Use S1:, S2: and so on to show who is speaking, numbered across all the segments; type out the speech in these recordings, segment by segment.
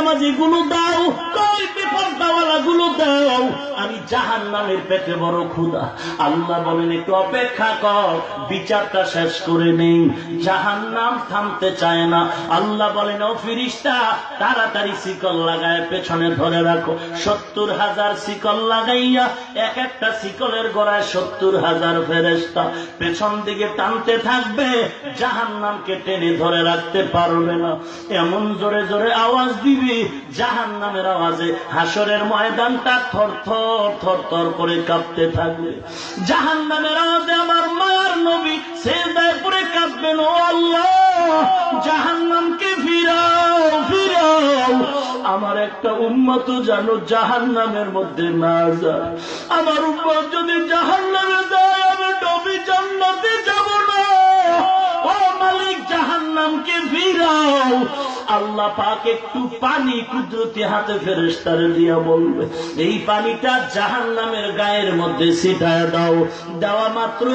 S1: বেনামাজি গুলো দাও, কই বেপরদাওয়ালা গুলো দাও, আমি জাহান্নামের পেটে বড় ক্ষুধা। আল্লাহ বলেন একটু অপেক্ষা কর, বিচারটা শেষ করে নেই। জাহান্নাম থামতে চায় না। আল্লাহ বলেন ও ফেরেশতা, তাড়াতাড়ি শিকল লাগায় পেছনে ধরে রাখো। 70,000 শিকল লাগাইয়া এক একটা শিকলের গোড়ায় 70,000 ফেরেশতা পেছন দিকে টানতে থাকবে, জাহান্নামকে টেনে ধরে রাখতে পারবে না। এমন জোরে জোরে আওয়াজ দিবি, জাহান্নামের আওয়াজে হাসরের ময়দানটা থরথর থরথর করে কাঁপতে থাকবে। জাহান্নামের আওয়াজে আমার মায়ার নবী সিজদায় পড়ে কাঁদবেন, ও আল্লাহ জাহান্নামকে ফিরাও ফিরাও, আমার একটা উম্মত যেন জাহান্নামের মধ্যে না যায়। আমার উম্মত যদি জাহান্নামে যায়, আমি নবী জান্নাতে যাব না। ও মালিক জাহান্নামকে ফিরাও। আল্লাহ পাক একটু পানি কুদরতি হাতে ফেরেশতারে দিয়া বলবে, এই পানিটা জাহান্নামের গায়ের মধ্যে ছিটায় দাও। দেওয়া মাত্র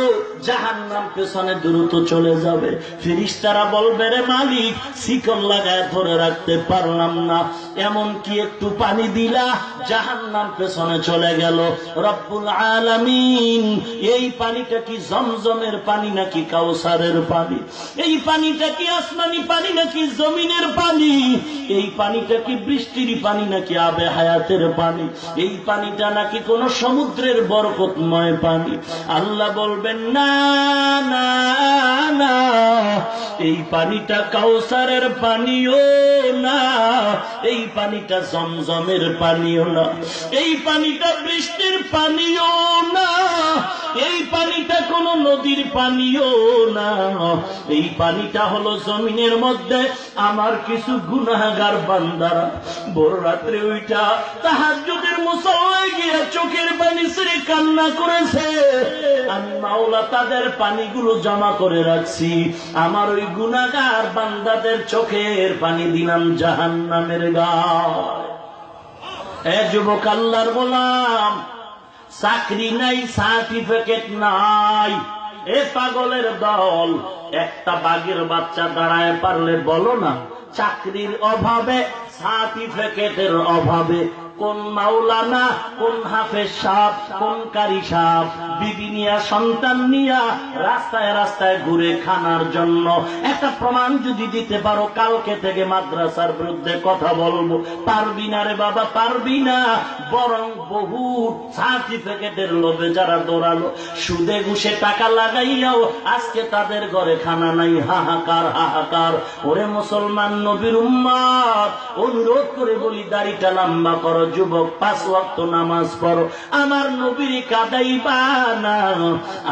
S1: জাহান্নাম পেছনে দ্রুত চলে যাবে। ফেরেশতারা বলবে, রে মালিক শিকল লাগায় ধরে রাখতে পারলাম না, এমন কি একটু পানি দিলা, জাহান্নাম পেছনে চলে গেল। রব্বুল আলামিন, এই পানিটা কি জমজমের পানি নাকি কাউসারের পানি? এই পানিটা কি আসমানি পানি নাকি জমিনের পানি? এই পানিটা কি বৃষ্টির পানি নাকি আবে হায়াতের পানি? এই পানিটা নাকি কোন সমুদ্রের বরকতময় পানি? আল্লাহ বলবেন, না না না, এই পানিটা কাউসারের পানিও না, এই পানিটা জমজমের পানিও না, এই পানিটা বৃষ্টির পানিও না, এই পানিটা কোন নদীর পানিও না। এই পানিটা হলো জমিনের মধ্যে আমার কিছু গুনাহগার বান্দারা ভোর রাত্রে ওইটা তাহাজ্জুদের মুসল্লায় গিয়ে চোখের পানি ছেড়ে কান্না করেছে। আমি মাওলা তাদের পানিগুলো জমা করে রাখছি, আমার ওই গুনাহগার বান্দাদের চোখের পানি দিলাম জাহান্নামের গায়ে। এ যুবক আল্লাহর গোলাম, চাকরি নাই, সার্টিফিকেট নাই, এ পাগলের দল, একটা বাঘের বাচ্চা দাঁড়ায় পারলে বলো না, চাকরির অভাবে, সার্টিফিকেটের অভাবে কোন মাওলানা, কোন হাফেজ সাহেব, কোন কারি সাহেব বিবি নিয়া সন্তান নিয়া রাস্তায় রাস্তায় ঘুরে খানার জন্য একটা প্রমাণ যদি দিতে পারো, কালকে থেকে মাদ্রাসার বিরুদ্ধে কথা বলবো। পারবি না রে বাবা, পারবি না। বরং বহু সার্টিফিকেটের লোভে যারা দৌড়ালো, সুদে ঘুষে টাকা লাগাইয়াও আজকে তাদের ঘরে খানা নাই। হাহাকার হাহাকার। ওরে মুসলমান নবীর উম্মত, অনুরোধ করে বলি, দাড়িটা লম্বা করো, যুবক 5 ওয়াক্ত নামাজ পড়ো, আমার নবীরে কাঁদাইবা না,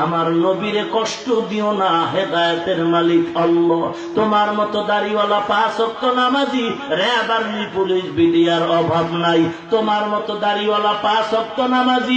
S1: আমার নবীরে কষ্ট দিও না। হেদায়েতের মালিক আল্লাহ। তোমার মতো দাড়িওয়ালা 5 ওয়াক্ত নামাজি র্যাব, আর্মি, পুলিশ, বিডিআর অভাব নাই। তোমার মতো দাড়িওয়ালা 5 ওয়াক্ত নামাজি